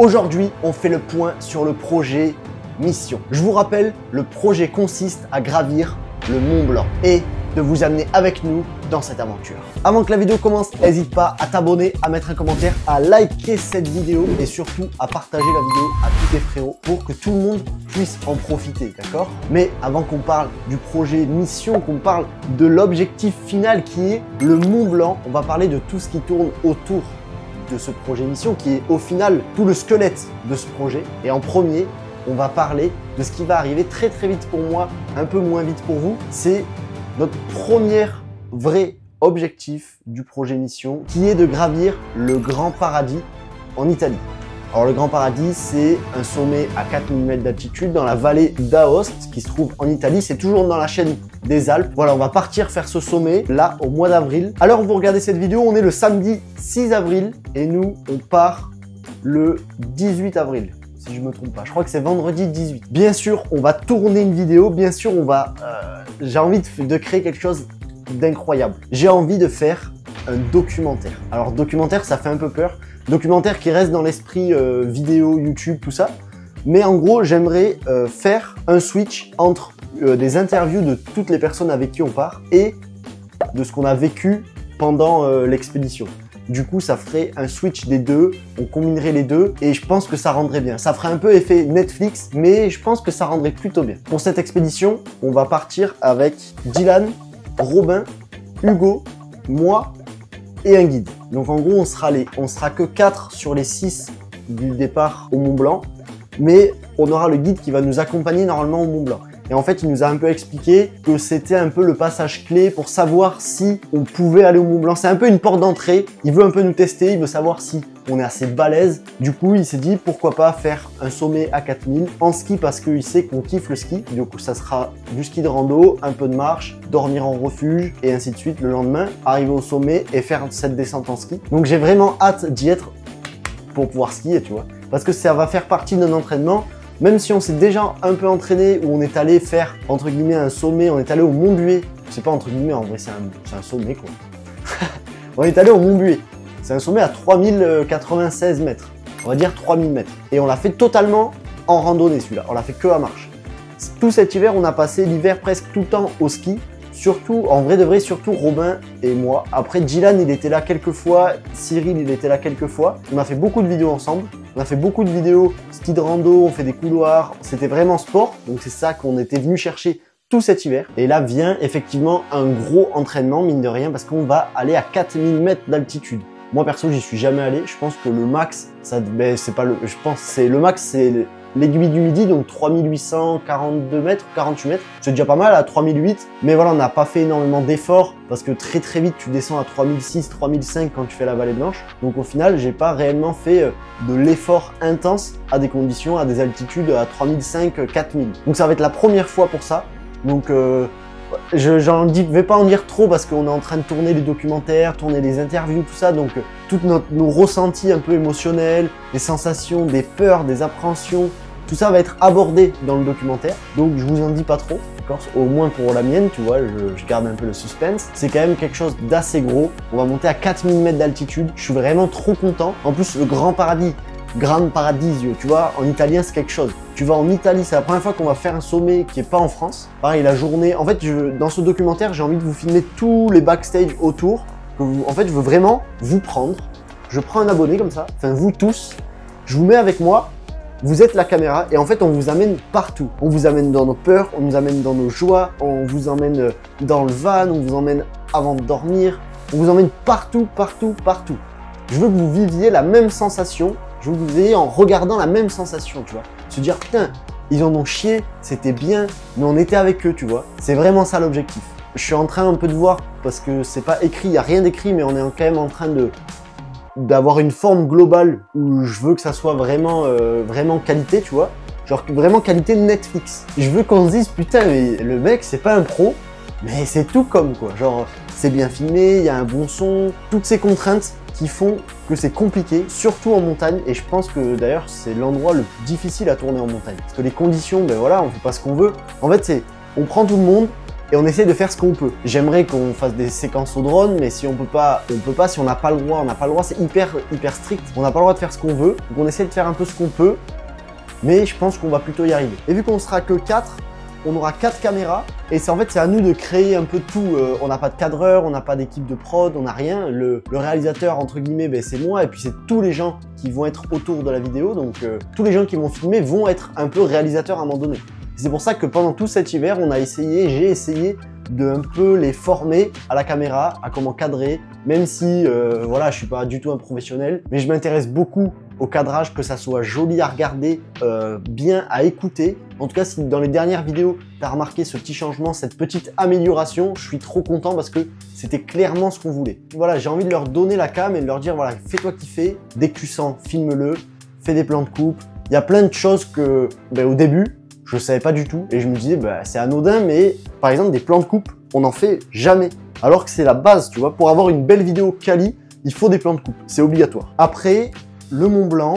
Aujourd'hui, on fait le point sur le projet Mission. Je vous rappelle, le projet consiste à gravir le Mont Blanc et de vous amener avec nous dans cette aventure. Avant que la vidéo commence, n'hésite pas à t'abonner, à mettre un commentaire, à liker cette vidéo et surtout à partager la vidéo à tous tes frérots pour que tout le monde puisse en profiter, d'accord? Mais avant qu'on parle du projet Mission, qu'on parle de l'objectif final qui est le Mont Blanc, on va parler de tout ce qui tourne autour de ce projet Mission qui est au final tout le squelette de ce projet. Et en premier, on va parler de ce qui va arriver très vite pour moi, un peu moins vite pour vous. C'est notre premier vrai objectif du projet Mission qui est de gravir le Grand Paradis en Italie. Alors le Grand Paradis, c'est un sommet à 4000 mètres d'altitude dans la vallée d'Aoste qui se trouve en Italie. C'est toujours dans la chaîne des Alpes. Voilà, on va partir faire ce sommet là au mois d'avril. Alors vous regardez cette vidéo, on est le samedi 6 avril et nous, on part le 18 avril. Si je me trompe pas, je crois que c'est vendredi 18. Bien sûr, on va tourner une vidéo. Bien sûr, on va... j'ai envie de créer quelque chose d'incroyable. J'ai envie de faire un documentaire. Alors documentaire, ça fait un peu peur. Documentaire qui reste dans l'esprit vidéo, YouTube, tout ça. Mais en gros, j'aimerais faire un switch entre des interviews de toutes les personnes avec qui on part et de ce qu'on a vécu pendant l'expédition. Du coup, ça ferait un switch des deux, on combinerait les deux et je pense que ça rendrait bien. Ça ferait un peu effet Netflix, mais je pense que ça rendrait plutôt bien. Pour cette expédition, on va partir avec Dylan, Robin, Hugo, moi et un guide. Donc en gros, on sera que 4 sur les 6 du départ au Mont Blanc, mais on aura le guide qui va nous accompagner normalement au Mont Blanc. Et en fait, il nous a un peu expliqué que c'était un peu le passage clé pour savoir si on pouvait aller au Mont Blanc. C'est un peu une porte d'entrée. Il veut un peu nous tester, il veut savoir si on est assez balèze. Du coup, il s'est dit pourquoi pas faire un sommet à 4000 en ski parce qu'il sait qu'on kiffe le ski. Du coup, ça sera du ski de rando, un peu de marche, dormir en refuge et ainsi de suite le lendemain, arriver au sommet et faire cette descente en ski. Donc j'ai vraiment hâte d'y être pour pouvoir skier, tu vois. Parce que ça va faire partie d'un entraînement. Même si on s'est déjà un peu entraîné, où on est allé faire, entre guillemets, un sommet, on est allé au Mont-Buet. C'est pas entre guillemets, en vrai, c'est un sommet, quoi. On est allé au Mont-Buet. C'est un sommet à 3096 mètres. On va dire 3000 mètres. Et on l'a fait totalement en randonnée, celui-là. On l'a fait que à marche. Tout cet hiver, on a passé l'hiver presque tout le temps au ski. Surtout, en vrai de vrai, surtout Robin et moi. Après, Dylan, il était là quelques fois. Cyril, il était là quelques fois. On a fait beaucoup de vidéos ensemble. On a fait beaucoup de vidéos ski de rando, on fait des couloirs. C'était vraiment sport. Donc, c'est ça qu'on était venu chercher tout cet hiver. Et là vient effectivement un gros entraînement, mine de rien, parce qu'on va aller à 4000 mètres d'altitude. Moi, perso, j'y suis jamais allé. Je pense que le max, c'est pas le... Je pense que c'est le max, c'est l'Aiguille du Midi, donc 3842 mètres, 48 mètres. C'est déjà pas mal à 3008. Mais voilà, on n'a pas fait énormément d'efforts parce que très vite, tu descends à 3006, 3005 quand tu fais la vallée blanche. Donc au final, j'ai pas réellement fait de l'effort intense à des conditions, à des altitudes à 3005, 4000. Donc ça va être la première fois pour ça. Donc je vais pas en dire trop parce qu'on est en train de tourner les documentaires, tourner les interviews, tout ça. Donc tous nos ressentis un peu émotionnels, les sensations, des peurs, des appréhensions, tout ça va être abordé dans le documentaire. Donc je vous en dis pas trop, d'accord? Au moins pour la mienne, tu vois, je garde un peu le suspense. C'est quand même quelque chose d'assez gros. On va monter à 4000 mètres d'altitude. Je suis vraiment trop content. En plus, le Grand Paradis, Gran Paradisio, tu vois, en italien c'est quelque chose. Tu vas en Italie, c'est la première fois qu'on va faire un sommet qui est pas en France. Pareil, la journée, en fait, dans ce documentaire, j'ai envie de vous filmer tous les backstage autour. En fait, je veux vraiment vous prendre. Je prends un abonné comme ça, enfin vous tous, je vous mets avec moi, vous êtes la caméra et en fait, on vous amène partout. On vous amène dans nos peurs, on nous amène dans nos joies, on vous emmène dans le van, on vous emmène avant de dormir, on vous emmène partout. Je veux que vous viviez la même sensation. Je veux que vous ayez en regardant la même sensation, tu vois. Se dire, putain, ils en ont chié, c'était bien, mais on était avec eux, tu vois. C'est vraiment ça l'objectif. Je suis en train un peu de voir, parce que c'est pas écrit, il n'y a rien d'écrit, mais on est quand même en train d'avoir une forme globale où je veux que ça soit vraiment, vraiment qualité, tu vois. Genre vraiment qualité Netflix. Je veux qu'on se dise, putain, mais le mec, c'est pas un pro, mais c'est tout comme, quoi. Genre, c'est bien filmé, il y a un bon son, toutes ces contraintes qui font que c'est compliqué, surtout en montagne, et je pense que d'ailleurs c'est l'endroit le plus difficile à tourner en montagne. Parce que les conditions, ben voilà, on fait pas ce qu'on veut. En fait, on prend tout le monde, et on essaie de faire ce qu'on peut. J'aimerais qu'on fasse des séquences au drone, mais si on peut pas, on peut pas. Si on n'a pas le droit, on n'a pas le droit. C'est hyper strict. On n'a pas le droit de faire ce qu'on veut. Donc on essaie de faire un peu ce qu'on peut, mais je pense qu'on va plutôt y arriver. Et vu qu'on sera que 4, on aura 4 caméras et c'est à nous de créer un peu tout. On n'a pas de cadreur, on n'a pas d'équipe de prod, on n'a rien. Le réalisateur entre guillemets, ben, c'est moi et puis c'est tous les gens qui vont être autour de la vidéo. Donc tous les gens qui vont filmer vont être un peu réalisateurs à un moment donné. C'est pour ça que pendant tout cet hiver, j'ai essayé de un peu les former à la caméra, à comment cadrer, même si voilà, je suis pas du tout un professionnel, mais je m'intéresse beaucoup au cadrage, que ça soit joli à regarder, bien à écouter. En tout cas, si dans les dernières vidéos, tu as remarqué ce petit changement, cette petite amélioration, je suis trop content parce que c'était clairement ce qu'on voulait. Voilà, j'ai envie de leur donner la cam et de leur dire, voilà, fais-toi kiffer, dès que tu sens, filme-le, fais des plans de coupe. Il y a plein de choses que, ben, au début, je savais pas du tout et je me disais, bah, c'est anodin, mais par exemple, des plans de coupe, on n'en fait jamais. Alors que c'est la base, tu vois, pour avoir une belle vidéo quali, il faut des plans de coupe, c'est obligatoire. Après, le Mont Blanc,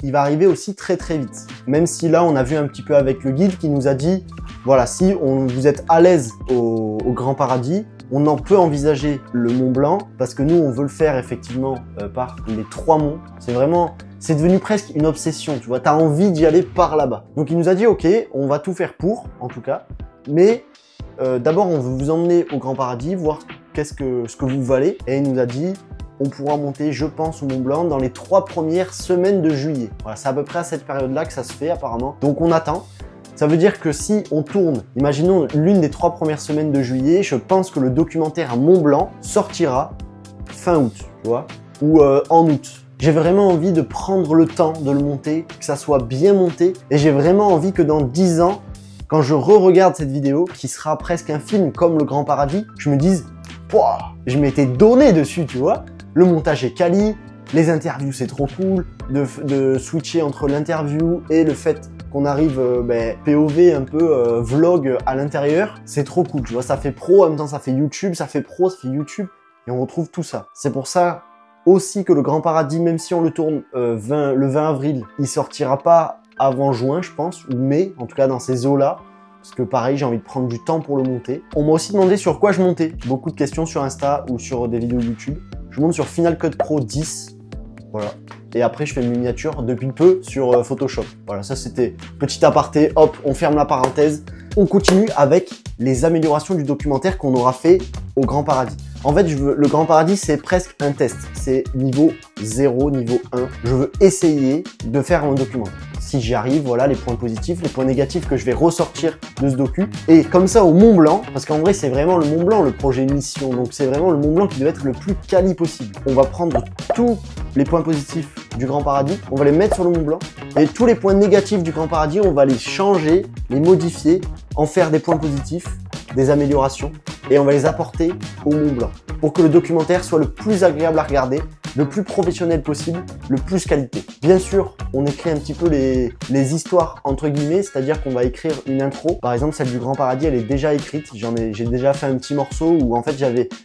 il va arriver aussi très très vite. Même si là, on a vu un petit peu avec le guide qui nous a dit, voilà, si vous êtes à l'aise au Grand Paradis, on en peut envisager le Mont Blanc parce que nous, on veut le faire effectivement par les 3 monts. C'est devenu presque une obsession, tu vois, tu as envie d'y aller par là-bas. Donc il nous a dit, ok, on va tout faire pour, en tout cas, mais d'abord, on veut vous emmener au Grand Paradis, voir ce que vous valez, et il nous a dit, on pourra monter, je pense, au Mont Blanc dans les 3 premières semaines de juillet. Voilà, c'est à peu près à cette période-là que ça se fait apparemment. Donc on attend. Ça veut dire que si on tourne, imaginons l'une des 3 premières semaines de juillet, je pense que le documentaire Mont Blanc sortira fin août, tu vois, ou en août. J'ai vraiment envie de prendre le temps de le monter, que ça soit bien monté, et j'ai vraiment envie que dans 10 ans, quand je re-regarde cette vidéo, qui sera presque un film comme Le Grand Paradis, je me dise, pouah, je m'étais donné dessus, tu vois. Le montage est quali, les interviews c'est trop cool, de switcher entre l'interview et le fait qu'on arrive POV un peu vlog à l'intérieur, c'est trop cool, tu vois, ça fait pro, en même temps ça fait YouTube, ça fait pro, ça fait YouTube, et on retrouve tout ça. C'est pour ça aussi que Le Grand Paradis, même si on le tourne le 20 avril, il sortira pas avant juin, je pense, ou mai, en tout cas dans ces eaux-là, parce que pareil, j'ai envie de prendre du temps pour le monter. On m'a aussi demandé sur quoi je montais, beaucoup de questions sur Insta ou sur des vidéos YouTube. Je monte sur Final Cut Pro 10, voilà. Et après, je fais une miniature depuis peu sur Photoshop. Voilà, ça c'était petit aparté. Hop, on ferme la parenthèse. On continue avec les améliorations du documentaire qu'on aura fait au Grand Paradis. En fait, le Grand Paradis, c'est presque un test. C'est niveau 0, niveau 1. Je veux essayer de faire un documentaire. Si j'y arrive, voilà les points positifs, les points négatifs que je vais ressortir de ce docu. Et comme ça, au Mont Blanc, parce qu'en vrai, c'est vraiment le Mont Blanc, le projet mission. Donc, c'est vraiment le Mont Blanc qui doit être le plus quali possible. On va prendre tous les points positifs du Grand Paradis, on va les mettre sur le Mont Blanc. Et tous les points négatifs du Grand Paradis, on va les changer, les modifier, en faire des points positifs, des améliorations. Et on va les apporter au Mont Blanc pour que le documentaire soit le plus agréable à regarder, le plus professionnel possible, le plus qualité. Bien sûr, on écrit un petit peu les histoires entre guillemets, c'est-à-dire qu'on va écrire une intro. Par exemple, celle du Grand Paradis, elle est déjà écrite. J'ai déjà fait un petit morceau où en fait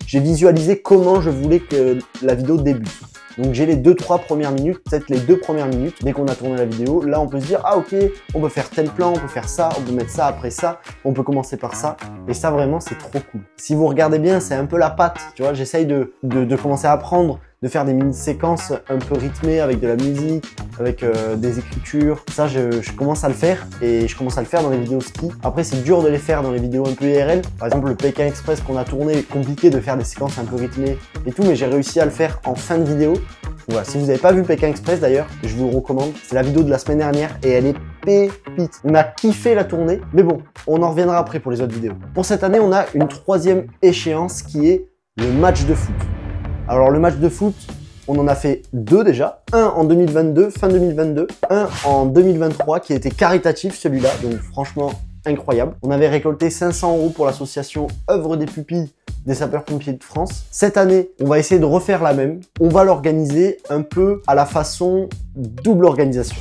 j'ai visualisé comment je voulais que la vidéo débute. Donc j'ai les 2-3 premières minutes, peut-être les 2 premières minutes, dès qu'on a tourné la vidéo. Là, on peut se dire, ah ok, on peut faire tel plan, on peut faire ça, on peut mettre ça après ça, on peut commencer par ça. Et ça, vraiment, c'est trop cool. Si vous regardez bien, c'est un peu la patte, tu vois. J'essaye de commencer à apprendre, de faire des mini-séquences un peu rythmées avec de la musique, avec des écritures. Ça, je commence à le faire et je commence à le faire dans les vidéos ski. Après, c'est dur de les faire dans les vidéos un peu IRL. Par exemple, le Pékin Express qu'on a tourné est compliqué de faire des séquences un peu rythmées et tout, mais j'ai réussi à le faire en fin de vidéo. Voilà, si vous n'avez pas vu Pékin Express d'ailleurs, je vous le recommande. C'est la vidéo de la semaine dernière et elle est pépite. On a kiffé la tournée, mais bon, on en reviendra après pour les autres vidéos. Pour cette année, on a une 3e échéance qui est le match de foot. Alors le match de foot, on en a fait 2 déjà. Un en 2022, fin 2022. Un en 2023 qui était caritatif celui-là, donc franchement incroyable. On avait récolté 500 € pour l'association Œuvre des Pupilles des sapeurs-pompiers de France. Cette année, on va essayer de refaire la même. On va l'organiser un peu à la façon double organisation.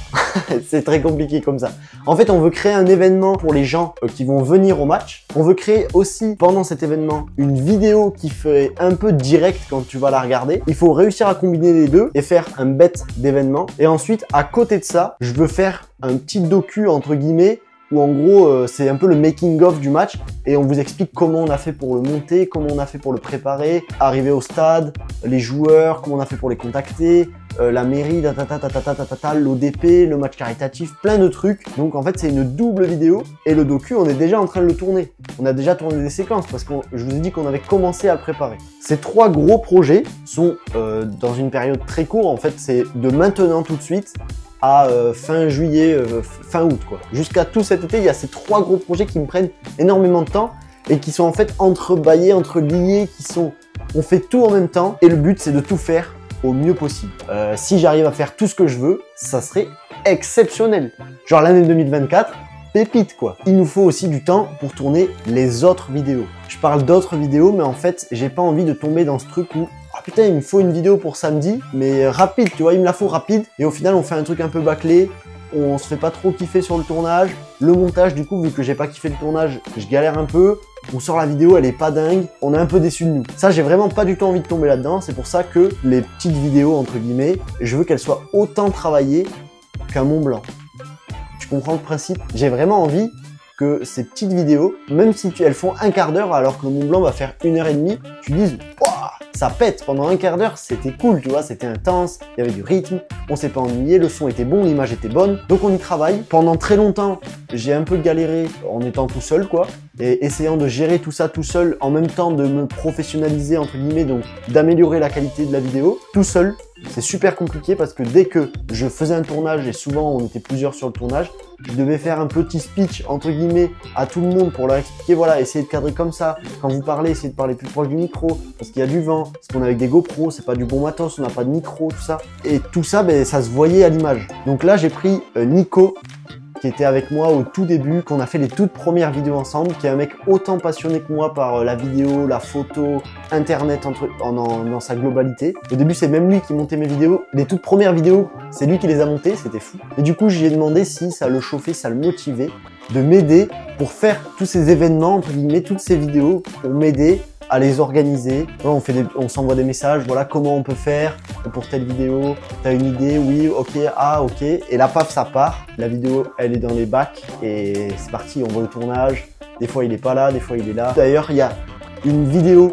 C'est très compliqué comme ça. En fait, on veut créer un événement pour les gens qui vont venir au match. On veut créer aussi, pendant cet événement, une vidéo qui fait un peu direct quand tu vas la regarder. Il faut réussir à combiner les deux et faire un bête d'événement. Et ensuite, à côté de ça, je veux faire un petit docu, entre guillemets, où en gros c'est un peu le making of du match et on vous explique comment on a fait pour le monter, comment on a fait pour le préparer, arriver au stade, les joueurs, comment on a fait pour les contacter, la mairie, l'ODP, le match caritatif, plein de trucs. Donc en fait c'est une double vidéo et le docu on est déjà en train de le tourner. On a déjà tourné des séquences parce que je vous ai dit qu'on avait commencé à le préparer. Ces 3 gros projets sont dans une période très courte, en fait c'est de maintenant tout de suite à fin juillet, fin août quoi. Jusqu'à tout cet été, il y a ces 3 gros projets qui me prennent énormément de temps et qui sont en fait entrebâillés, entreliés, on fait tout en même temps et le but c'est de tout faire au mieux possible. Si j'arrive à faire tout ce que je veux, ça serait exceptionnel. Genre l'année 2024, pépite quoi. Il nous faut aussi du temps pour tourner les autres vidéos. Je parle d'autres vidéos, mais en fait, j'ai pas envie de tomber dans ce truc où ah putain, il me faut une vidéo pour samedi, mais rapide, tu vois, il me la faut rapide. Et au final, on fait un truc un peu bâclé, on se fait pas trop kiffer sur le tournage. Le montage, du coup, vu que j'ai pas kiffé le tournage, je galère un peu. On sort la vidéo, elle est pas dingue, on est un peu déçu de nous. Ça, j'ai vraiment pas du tout envie de tomber là-dedans. C'est pour ça que les petites vidéos, entre guillemets, je veux qu'elles soient autant travaillées qu'un Mont Blanc. Tu comprends le principe? J'ai vraiment envie que ces petites vidéos, même si elles font un quart d'heure alors que le Mont Blanc va faire 1h30, tu dises waouh, ça pète pendant un quart d'heure, c'était cool, tu vois, c'était intense, il y avait du rythme, on s'est pas ennuyé, le son était bon, l'image était bonne, donc on y travaille. Pendant très longtemps, j'ai un peu galéré en étant tout seul quoi, et essayant de gérer tout ça tout seul, en même temps de me professionnaliser entre guillemets, donc d'améliorer la qualité de la vidéo, tout seul. C'est super compliqué parce que dès que je faisais un tournage, et souvent on était plusieurs sur le tournage, je devais faire un petit speech entre guillemets à tout le monde pour leur expliquer voilà, essayez de cadrer comme ça, quand vous parlez, essayez de parler plus proche du micro, parce qu'il y a du vent, parce qu'on est avec des GoPros, c'est pas du bon matos, on n'a pas de micro, tout ça. Et tout ça, ben, ça se voyait à l'image. Donc là j'ai pris Nico, qui était avec moi au tout début, qu'on a fait les toutes premières vidéos ensemble, qui est un mec autant passionné que moi par la vidéo, la photo, internet dans sa globalité. Au début, c'est même lui qui montait mes vidéos. Les toutes premières vidéos, c'est lui qui les a montées, c'était fou. Et du coup, j'ai demandé si ça le chauffait, ça le motivait, de m'aider pour faire tous ces événements, entre guillemets, toutes ces vidéos, pour m'aider à les organiser. Voilà, on s'envoie des messages, voilà comment on peut faire pour telle vidéo, t'as une idée, oui, ok, ah, ok. Et là, paf, ça part. La vidéo, elle est dans les bacs et c'est parti, on va au tournage. Des fois, il est pas là, des fois, il est là. D'ailleurs, il y a une vidéo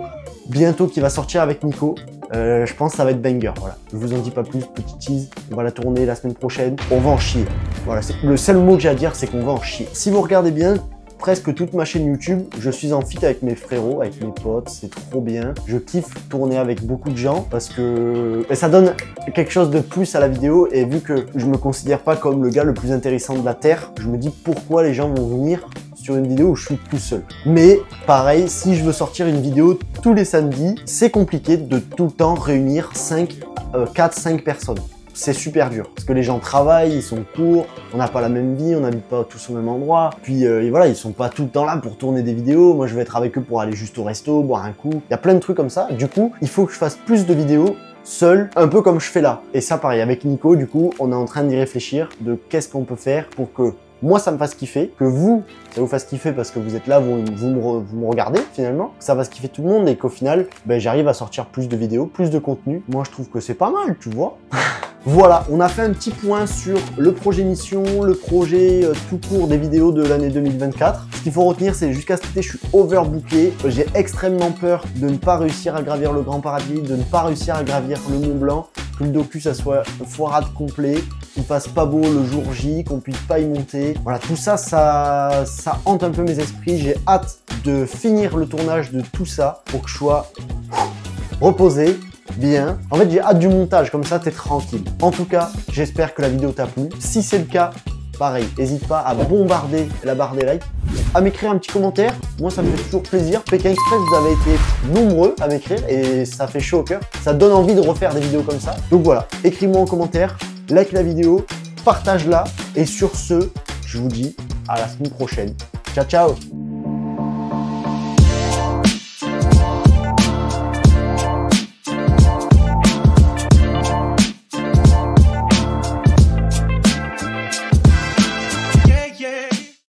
bientôt qui va sortir avec Nico. Je pense que ça va être banger, voilà. Je vous en dis pas plus, petit tease. On va la tourner la semaine prochaine. On va en chier. Voilà, le seul mot que j'ai à dire, c'est qu'on va en chier. Si vous regardez bien, presque toute ma chaîne YouTube, je suis en feat avec mes frérots, avec mes potes, c'est trop bien. Je kiffe tourner avec beaucoup de gens parce que ça donne quelque chose de plus à la vidéo et vu que je me considère pas comme le gars le plus intéressant de la Terre, je me dis pourquoi les gens vont venir sur une vidéo où je suis tout seul. Mais pareil, si je veux sortir une vidéo tous les samedis, c'est compliqué de tout le temps réunir 4-5 personnes. C'est super dur parce que les gens travaillent, ils sont courts, on n'a pas la même vie, on n'habite pas tous au même endroit. Puis et voilà, ils sont pas tout le temps là pour tourner des vidéos. Moi, je vais être avec eux pour aller juste au resto, boire un coup. Il y a plein de trucs comme ça. Du coup, il faut que je fasse plus de vidéos seul, un peu comme je fais là. Et ça, pareil, avec Nico, du coup, on est en train d'y réfléchir de qu'est-ce qu'on peut faire pour que moi, ça me fasse kiffer, que vous, ça vous fasse kiffer parce que vous êtes là, vous me regardez finalement, que ça fasse kiffer tout le monde et qu'au final, ben, j'arrive à sortir plus de vidéos, plus de contenu. Moi, je trouve que c'est pas mal, tu vois. Voilà, on a fait un petit point sur le projet mission, le projet tout court des vidéos de l'année 2024. Ce qu'il faut retenir, c'est jusqu'à cet été, je suis overbooké. J'ai extrêmement peur de ne pas réussir à gravir le Grand Paradis, de ne pas réussir à gravir le Mont Blanc, que le docu, ça soit foirade complet, qu'il fasse pas beau le jour J, qu'on puisse pas y monter. Voilà, tout ça, ça hante un peu mes esprits. J'ai hâte de finir le tournage de tout ça pour que je sois reposé. Bien. En fait, j'ai hâte du montage, comme ça, t'es tranquille. En tout cas, j'espère que la vidéo t'a plu. Si c'est le cas, pareil, n'hésite pas à bombarder la barre des likes, à m'écrire un petit commentaire. Moi, ça me fait toujours plaisir. Pékin Express, vous avez été nombreux à m'écrire et ça fait chaud au cœur. Ça donne envie de refaire des vidéos comme ça. Donc voilà, écris-moi en commentaire, like la vidéo, partage-la. Et sur ce, je vous dis à la semaine prochaine. Ciao, ciao!